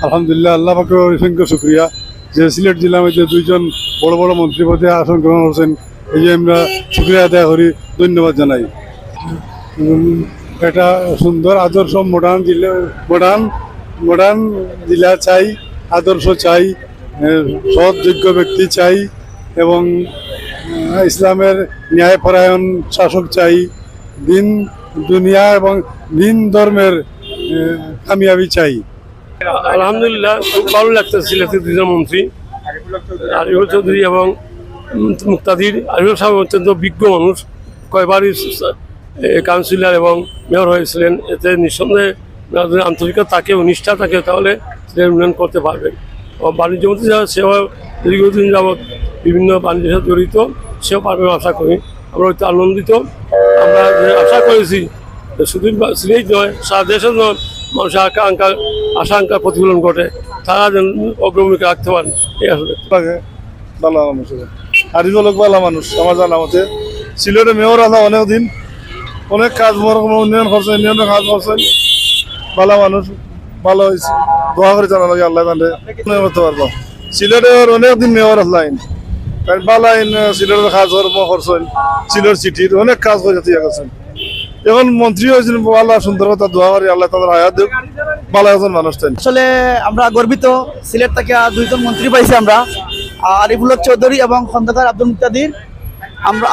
আলহামদুলিল্লাহ, আল্লাহ পাকের অসংখ্য শুক্রিয়া যে সিলেট জেলার মধ্যে দুইজন বড় বড় মন্ত্রী পদে আসন গ্রহণ করছেন। এই যে আমরা শুক্রিয়া আদায় করি, ধন্যবাদ জানাই। একটা সুন্দর আদর্শ মডার্ন জেলা, মডার্ন জেলা চাই, আদর্শ চাই, সৎ যোগ্য ব্যক্তি চাই এবং ইসলামের ন্যায়পরায়ণ শাসক চাই, দিন দুনিয়া এবং দিন ধর্মের কামিয়াবি চাই। আলহামদুলিল্লাহ, খুব ভালো লাগছে সিলেটের দুজন মন্ত্রী আরিফুল চৌধুরী এবং মুক্তাদির। আরিফুল সাহেব অত্যন্ত বিজ্ঞ মানুষ, কয়বারই কাউন্সিলর এবং মেয়র হয়েছিলেন। এতে নিঃসন্দেহে আন্তরিকতা থাকে ও নিষ্ঠা থাকে, তাহলে সিলেট উন্নয়ন করতে পারবেন। বাণিজ্য মন্ত্রী যারা, সেও দীর্ঘদিন যাবৎ বিভিন্ন বাণিজ্যের সাথে জড়িত, সেও পারবেন আশা করি। আমরা অত্যন্ত আনন্দিত। আমরা যে আশা করেছি শুধু সিলেট নয়, সারা দেশের নয়, মানুষের আশা প্রতিফলন ঘটে, তারা যেন অগ্রভূমিকা রাখতে পারেন। এই আসলে ভালো মানুষ, আরিফুল হক ভালো মানুষ। আমার জানা মতে সিলেটে মেয়র আছে অনেকদিন, অনেক কাজ উন্নয়ন করছেন, উন্নয়নের কাজ করছেন, ভালো মানুষ, ভালো হয়েছে। দোয়া করে জানা লাগে আল্লাহ উন্নয়ন করতে পারবো। সিলেটের অনেকদিন মেয়র আসলাইন, ভালো সিলেটের কাজ করছেন, সিলেট সিটির অনেক কাজ করে গেছেন। এখন মন্ত্রী হয়েছেন, ভালো সুন্দর কথা, দোয়া করি আল্লাহ তাদের হায়াত দেব, ভালো একজন মানুষ। আসলে আমরা গর্বিত, সিলেট থেকে দুইজন মন্ত্রী পাইছি আমরা, আরিফুল হক চৌধুরী এবং খন্দকার আব্দুল মুক্তাদির।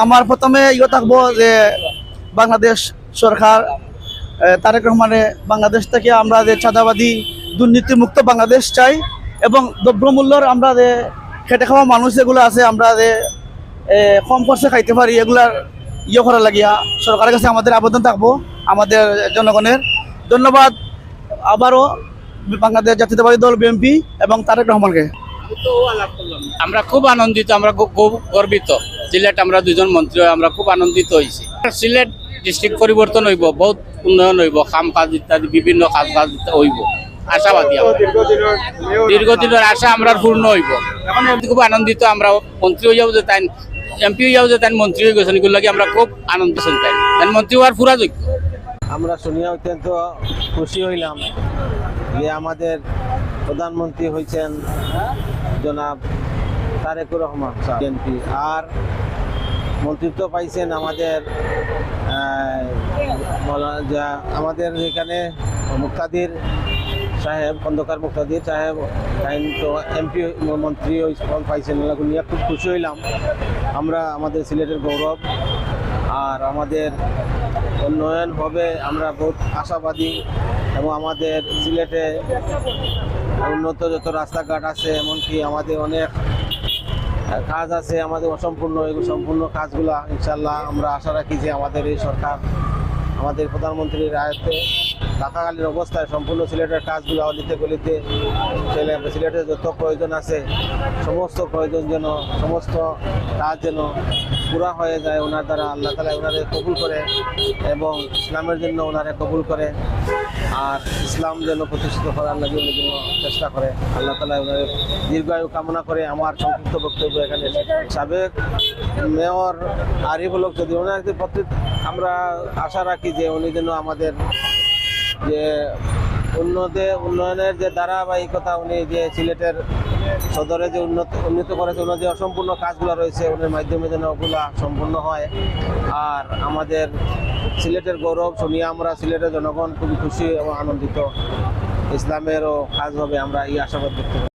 আমার প্রথমে থাকবো যে বাংলাদেশ সরকার তারেক রহমানের বাংলাদেশ থেকে আমরা যে চাঁদাবাদী দুর্নীতিমুক্ত বাংলাদেশ চাই এবং দ্রব্যমূল্যর আমরা যে খেটে খাওয়া মানুষ যেগুলো আছে, আমরা যে কম খরচে খাইতে পারি, এগুলার করা লাগিয়া সরকারের কাছে আমাদের আবেদন থাকবো, আমাদের জনগণের। ধন্যবাদ আবারও বাংলাদেশ জাতীয়তাবাদী দল বিএনপি এবং তারেক রহমানকে। আমরা খুব আনন্দিত, আমরা খুব গর্বিত। সিলেট আমরা দুজন মন্ত্রী আমরা খুব আনন্দিত হয়েছি। সিলেট ডিস্ট্রিক্ট পরিবর্তন হইব, বহুত উন্নয়ন হইব, কাম কাজ ইত্যাদি বিভিন্ন কাজ হইব, আশাবাদী। দীর্ঘদিনের আশা আমরা পূর্ণ হইব। এখন খুব আনন্দিত, আমরা মন্ত্রী হয়ে যাবো যে তাই, এমপি হয়ে যাবো যে তাই, মন্ত্রী হয়ে গেছেন, এগুলো আমরা খুব আনন্দিত তাই। মন্ত্রী হওয়ার পুরা যোগ্য। আমরা শুনিয়া অত্যন্ত খুশি হইলাম যে আমাদের প্রধানমন্ত্রী হয়েছেন জনাব তারেকুর রহমান বিএনপি, আর মন্ত্রিত্ব পাইছেন আমাদের এখানে মুক্তাদির সাহেব, খন্দকার মুক্তাদির সাহেব তো এমপি মন্ত্রী পাইছেন। নিয়ে খুব খুশি হইলাম। আমরা আমাদের সিলেটের গৌরব, আর আমাদের উন্নয়ন হবে, আমরা বহুত আশাবাদী। এবং আমাদের সিলেটে উন্নত যত রাস্তাঘাট আছে, এমনকি আমাদের অনেক কাজ আছে আমাদের অসম্পূর্ণ, এগুলো সম্পূর্ণ কাজগুলা ইনশাল্লাহ আমরা আশা রাখি যে আমাদের এই সরকার, আমাদের প্রধানমন্ত্রীর আয়ত্তে থাকাকালীন অবস্থায় সম্পূর্ণ সিলেটের কাজগুলো অলিতে গলিতে সিলেটের যত প্রয়োজন আছে সমস্ত প্রয়োজন যেন, সমস্ত কাজ যেন পুরা হয়ে যায় ওনার দ্বারা। আল্লাহ তাআলা ওনারে কবুল করে এবং ইসলামের জন্য ওনারে কবুল করে, আর ইসলাম যেন প্রতিষ্ঠিত করার জন্য চেষ্টা করে। আল্লাহ তাআলা ওনারে দীর্ঘায়ু কামনা করে আমার সংক্ষিপ্ত বক্তব্য এখানে। সাবেক মেয়র আরিফুল হক চৌধুরী, ওনার প্রতি আমরা আশা রাখি যে উনি যেন আমাদের যে উন্নয়নের যে ধারাবাহিকতা, উনি যে সিলেটের সদরে যে উন্নত করেছে, ওনার যে অসম্পূর্ণ কাজগুলো রয়েছে ওনার মাধ্যমে যেন ওগুলা সম্পূর্ণ হয়। আর আমাদের সিলেটের গৌরব শুনিয়ে আমরা সিলেটের জনগণ খুবই খুশি এবং আনন্দিত। ইসলামেরও কাজ হবে, আমরা এই আশাবাদ ব্যক্ত করি।